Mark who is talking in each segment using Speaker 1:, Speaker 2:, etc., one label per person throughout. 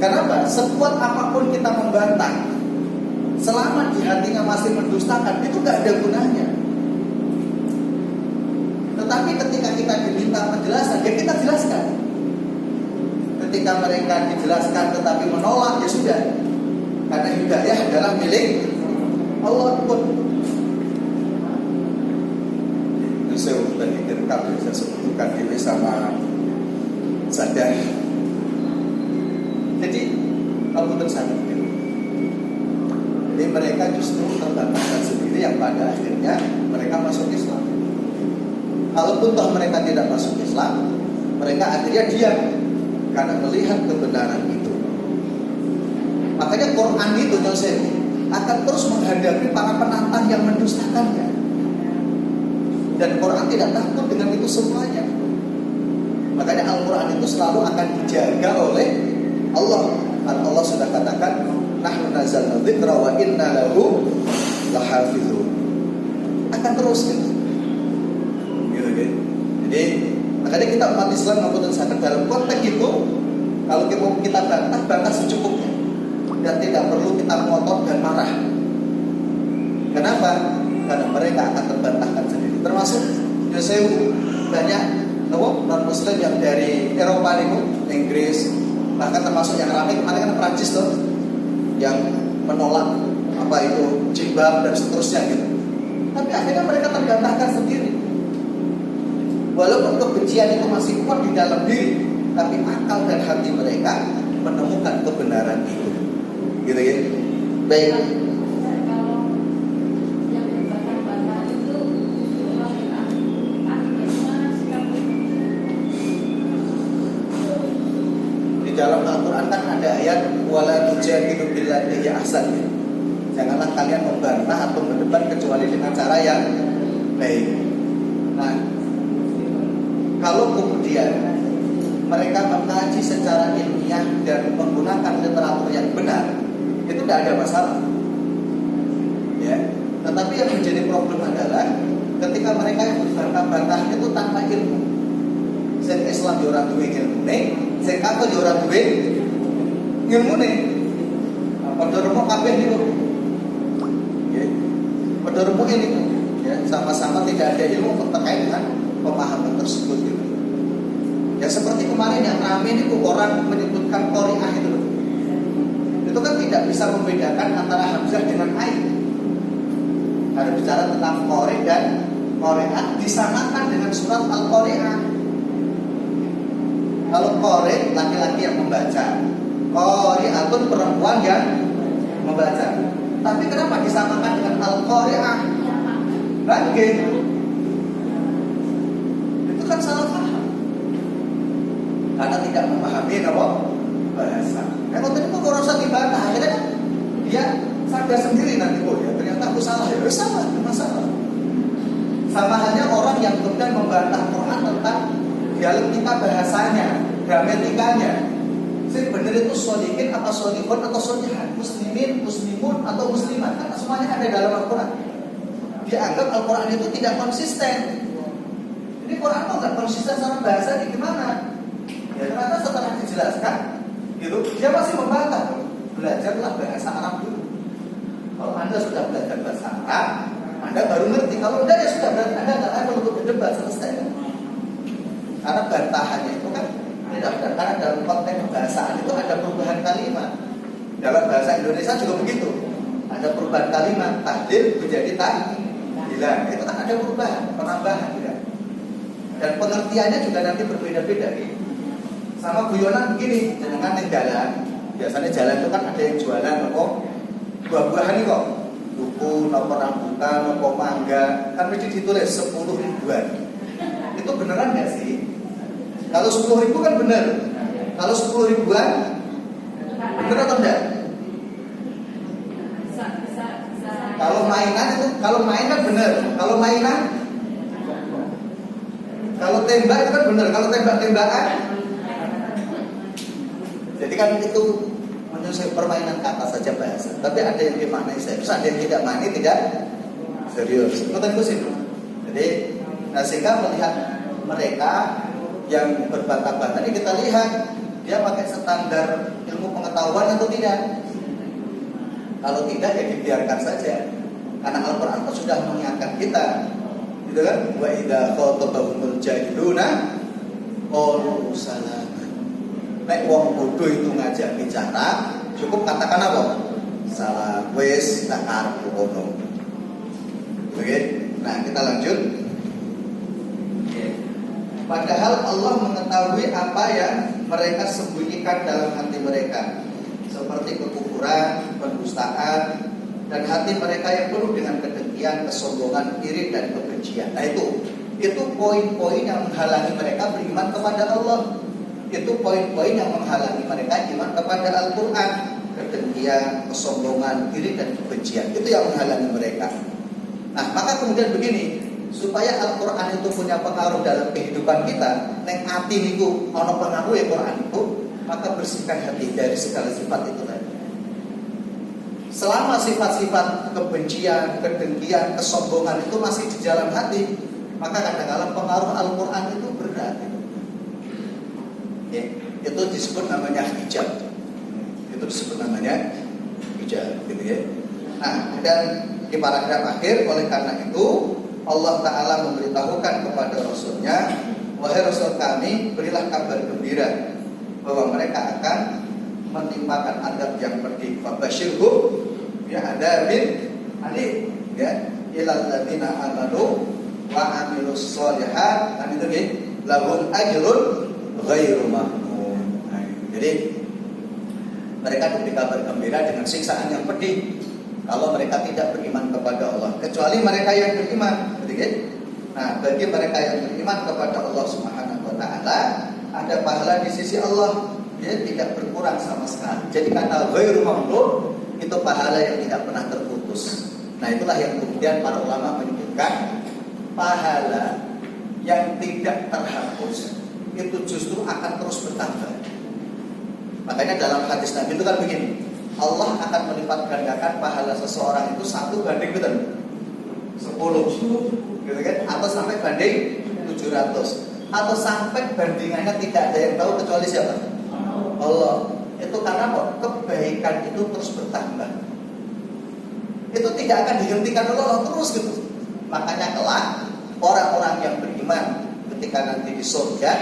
Speaker 1: Karena apa? Sekuat apapun kita membantah, selama di hatinya masih mendustakan, itu gak ada gunanya. Tetapi ketika kita diminta penjelasan, ya kita jelaskan. Ketika mereka dijelaskan tetapi menolak, ya sudah. Karena hidayah adalah milik Allah pun. Itu saya tadi direkam, saya sebutkan ini sama sadar. Jadi kalau bersandar, jadi mereka justru terbantahkan sendiri yang pada akhirnya mereka masuk Islam. Kalaupun toh mereka tidak masuk Islam, mereka akhirnya diam karena melihat kebenaran itu. Makanya Quran itu Yosef akan terus menghadapi para penantang yang mendustakannya. Dan Quran tidak takut dengan itu semuanya. Makanya Al-Quran itu selalu akan dijaga oleh Allah. Karena Allah sudah katakan, nahnu nazzalna dzikra wa inna lahu lahafizun. Akan terus gitu. Jadi makanya kita umat Islam membutuhkan sadar dalam konteks itu. Kalau kita bantah secukupnya dan tidak perlu kita ngotot dan marah. Kenapa? Karena mereka akan terbantahkan sendiri. Termasuk Yosef banyak non Muslim yang dari Eropa itu, Inggris, bahkan termasuk yang ramai kemarin kan Prancis tuh, yang menolak apa itu jilbab dan seterusnya gitu. Tapi akhirnya mereka terbantahkan sendiri. Walaupun kebencian itu masih kuat di dalam diri, tapi akal dan hati mereka menemukan kebenaran itu. Gitu ya. Baik. Di dalam Al-Quran kan ada ayat wala tujadilu billati hiya ahsan. Janganlah kalian membantah atau berdebat kecuali dengan cara yang baik. Nah, kalau kemudian mereka mengkaji secara ilmiah dan menggunakan literatur yang benar, itu tidak ada masalah. Ya. Tetapi yang menjadi problem adalah ketika mereka yang berbantah-bantah itu tanpa ilmu. Sing Islam yo ora duwe ilmune, sing kafir yo ora duwe ilmune. Padha remo kabeh niku. Ya. Padha remo ini ya, sama-sama tidak ada ilmu terkait dengan pemahaman tersebut gitu. Ya seperti kemarin yang ramai ini orang menyebutkan Qori'ah itu. Itu kan tidak bisa membedakan antara Hamzah dengan Ain. Ada bicara tentang Qori dan Qori'ah disamakan dengan surat Al-Qori'ah. Kalau Qori laki-laki yang membaca, Qori'atun perempuan yang membaca. Tapi kenapa disamakan dengan Al-Qori'ah? Lagi itu kan salah paham. Karena tidak memahami apa bahasa. Kalau tadi kok rasa dibantah, akhirnya dia sadar sendiri nanti ya ternyata aku salah ya, salah, masalah. Sama halnya orang yang kemudian membantah Quran tentang dialektika bahasanya, gramatikanya. Sing benar itu sholihin atau sholihun atau sholihan, muslimin, muslimun atau muslimat, karena semuanya ada dalam Al-Quran. Dianggap Al-Quran itu tidak konsisten. Ini Quran kok nggak konsisten sama bahasa ini gimana? Ya ternyata setelah dijelaskan, gitu, dia masih membantah. Belajarlah bahasa Arab dulu. Kalau Anda sudah belajar bahasa Arab, Anda baru ngerti. Kalau enggak ya sudah, berarti Anda nggak ada untuk berdebat, selesai. Karena bantahannya itu kan tidak benar. Karena dalam konteks bahasaan itu ada perubahan kalimat. Dalam bahasa Indonesia juga begitu. Ada perubahan kalimat, tahdil menjadi tahdilan. Itu kan ada perubahan, penambahan ya. Dan pengertiannya juga nanti berbeda-beda gitu. Sama guyonan begini, dengan yang jalan. Biasanya jalan itu kan ada yang jualan kok buah-buahan ini kok. Duku, nopo rambutan, nopo mangga, kan mesti ditulis 10 ribuan. Itu beneran nggak sih? Kalau 10 ribu kan bener. Kalau 10 ribuan bener atau enggak? Kalau mainan itu, kalau mainan bener. Kalau mainan, kalau tembak itu kan bener. Kalau tembak-tembakan, jadi kan itu menurut permainan kata saja bahasa. Tapi ada yang dimaknai serius, ada yang tidak maknai tidak serius. Betul itu sih. Jadi, sehingga melihat mereka yang berbantah-bantah ini kita lihat di dia pakai standar ilmu pengetahuan atau tidak? Kalau tidak ya dibiarkan saja. Karena Al-Quran itu sudah mengingatkan kita, gitu kan? Wa idza khatabahumul jahiluna qalu salama. Nek wong bodoh itu ngajak bicara, cukup katakan apa? Salam, wis tak karep ngono. Oke. Nah, kita lanjut. Padahal Allah mengetahui apa yang mereka sembunyikan dalam hati mereka, seperti kekufuran, pendustaan, dan hati mereka yang penuh dengan kedengkian, kesombongan, iri, dan kebencian. Nah itu poin-poin yang menghalangi mereka beriman kepada Allah. Itu poin-poin yang menghalangi mereka iman kepada Al-Quran. Kedengkian, kesombongan, iri, dan kebencian. Itu yang menghalangi mereka. Nah, maka kemudian begini, supaya Al-Quran itu punya pengaruh dalam kehidupan kita, neng hati niku ono pengaruh ya Quran itu, maka bersihkan hati dari segala sifat itu tadi. Selama sifat-sifat kebencian, kedengkian, kesombongan itu masih di dalam hati, maka kadang-kadang pengaruh Al-Quran itu berat. Ya, itu disebut namanya hijab. Itu disebut namanya hijab, gitu ya. Nah, dan di paragraf akhir, oleh karena itu Allah Ta'ala memberitahukan kepada Rasulnya, wahai Rasul kami, berilah kabar gembira bahwa mereka akan menimpakan adab yang pedih. Fabasyirhum ya adabin alim, ya ilal ladzina amanu wa amilus sholihat, kan itu nih, lahum ajrun ghairu mamnun. Nah, jadi mereka diberi kabar gembira dengan siksaan yang pedih kalau mereka tidak beriman kepada Allah, kecuali mereka yang beriman, gitu kan? Nah, bagi mereka yang beriman kepada Allah Subhanahu wa taala, ada pahala di sisi Allah, ya, tidak berkurang sama sekali. Jadi kata ghairu mamnun itu pahala yang tidak pernah terputus. Nah, itulah yang kemudian para ulama menyebutkan pahala yang tidak terhapus itu justru akan terus bertambah. Makanya dalam hadis Nabi itu kan begini, Allah akan melipat gandakan pahala seseorang itu 1 banding 10, gitu kan? Atau sampai banding 700, atau sampai bandingannya tidak ada yang tahu kecuali siapa? Allah. Itu karena apa? Kebaikan itu terus bertambah. Itu tidak akan dihentikan oleh Allah terus gitu. Makanya kelak orang-orang yang beriman ketika nanti di surga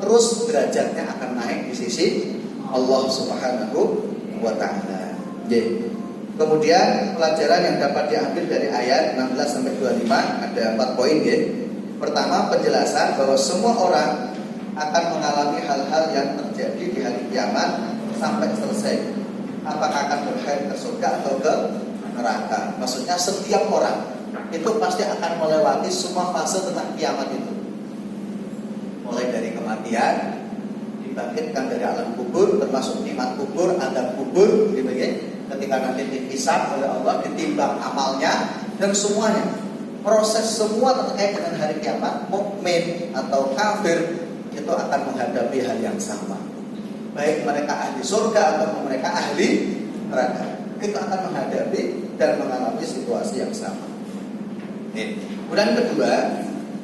Speaker 1: terus derajatnya akan naik di sisi Allah Subhanahu wa ta'ala. Kemudian pelajaran yang dapat diambil dari ayat 16 sampai 25 ada 4 poin, ya. Pertama, penjelasan bahwa semua orang akan mengalami hal-hal yang terjadi di hari kiamat sampai selesai. Apakah akan berakhir ke surga atau ke neraka? Maksudnya setiap orang itu pasti akan melewati semua fase tentang kiamat itu. Mulai dari kematian, dibangkitkan dari alam kubur, termasuk nikmat kubur, adab kubur, gitu ya. Ketika nanti dihisab oleh Allah, ditimbang amalnya dan semuanya. Proses semua terkait dengan hari kiamat, mukmin atau kafir itu akan menghadapi hal yang sama. Baik mereka ahli surga atau mereka ahli neraka, itu akan menghadapi dan mengalami situasi yang sama. Kemudian kedua,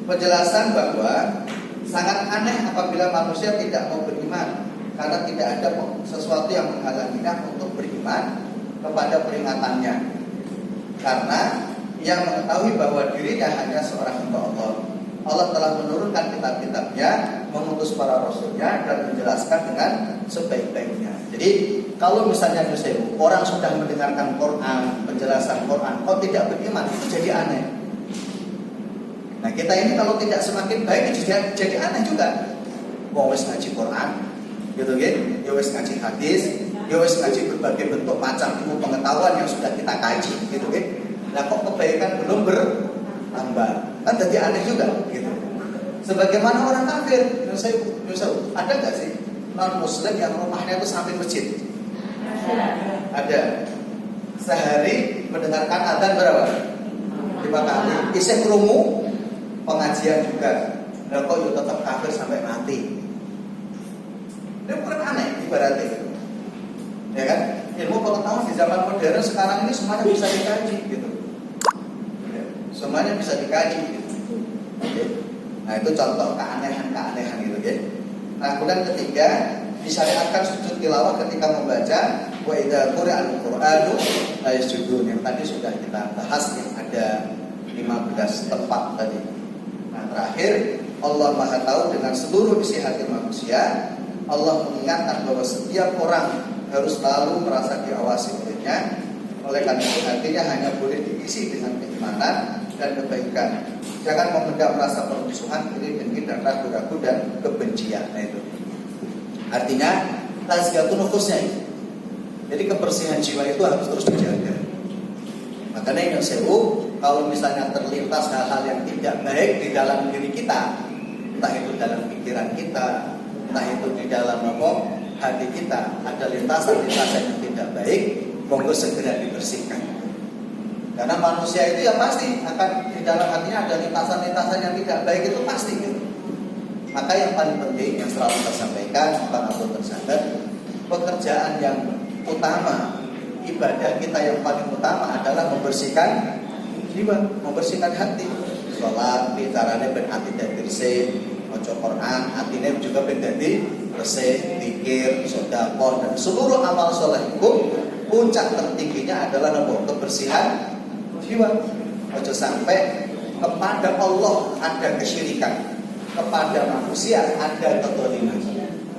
Speaker 1: penjelasan bahwa sangat aneh apabila manusia tidak mau beriman karena tidak ada sesuatu yang menghalanginya untuk beriman kepada peringatannya. Karena ia mengetahui bahwa dirinya hanya seorang hamba Allah. Allah telah menurunkan kitab-kitabnya, mengutus para rasulnya dan menjelaskan dengan sebaik-baiknya. Jadi kalau misalnya orang sudah mendengarkan Quran, penjelasan Quran, kok tidak beriman, itu jadi aneh. Nah, kita ini kalau tidak semakin baik jadi aneh juga. Wong wis ngaji Quran, gitu kan? Ya wis ngaji hadis, ya wis ngaji berbagai bentuk macam ilmu pengetahuan yang sudah kita kaji, gitu kan? Nah, kok kebaikan belum bertambah? Kan jadi aneh juga, gitu. Sebagaimana orang kafir, ada nggak sih non Muslim yang rumahnya itu samping masjid? Ada. Sehari mendengarkan adzan berapa? 5 kali. Isih krungu pengajian juga. Lah kok yo tetap kafir sampai mati. Ini bukan aneh ibaratnya gitu. Ya kan? Ilmu pengetahuan di zaman modern sekarang ini semuanya bisa dikaji gitu. Ya, semuanya bisa dikaji gitu. Oke. Nah, itu contoh keanehan-keanehan gitu ya. Nah, kemudian ketiga, disyariatkan sujud tilawah ketika membaca wa idza quri'al qur'anu la yasjudun, yang tadi sudah kita bahas, yang ada 15 tempat tadi. Nah, terakhir, Allah Maha tahu dengan seluruh isi hati manusia. Allah mengingatkan bahwa setiap orang harus selalu merasa diawasi olehnya. Oleh karena itu hatinya hanya boleh diisi dengan keimanan dan kebaikan. Jangan memendam rasa permusuhan, iri dengki dan ragu-ragu dan kebencian. Nah itu artinya tazkiyatun nufusnya itu. Jadi kebersihan jiwa itu harus terus dijaga. Makanya yang sewu, kalau misalnya terlintas hal-hal yang tidak baik di dalam diri kita, entah itu dalam pikiran kita, entah itu di dalam hati kita, ada lintasan-lintasan yang tidak baik, monggo segera dibersihkan. Karena manusia itu ya pasti akan di dalam hatinya ada lintasan-lintasan yang tidak baik, itu pasti gitu. Maka yang paling penting yang selalu saya sampaikan, Bang Abdul tersadar, pekerjaan yang utama, ibadah kita yang paling utama adalah membersihkan jiwa, membersihkan hati. Sholat, bicaranya ben hati dan bersih, maca Quran, hatinya juga ben dadi bersih, zikir, sedekah dan seluruh amal soleh itu puncak tertingginya adalah kebersihan jiwa. Ojo sampai kepada Allah ada kesyirikan, kepada manusia ada kezaliman.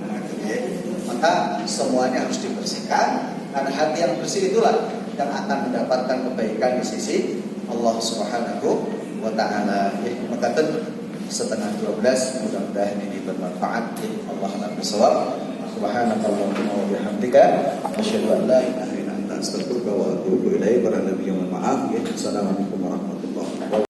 Speaker 1: Nah, maka semuanya harus dibersihkan, karena hati yang bersih itulah yang akan mendapatkan kebaikan di sisi Allah Subhanahu wa taala. Maka setengah 12, mudah-mudahan ini bermanfaat. Allah a'lam. Subhanakallahumma wa bihamdika asyhadu an la ilaha illa anta astaghfiruka wa atubu ilaik. Para nabi yang maaf. Assalamualaikum warahmatullahi wabarakatuh.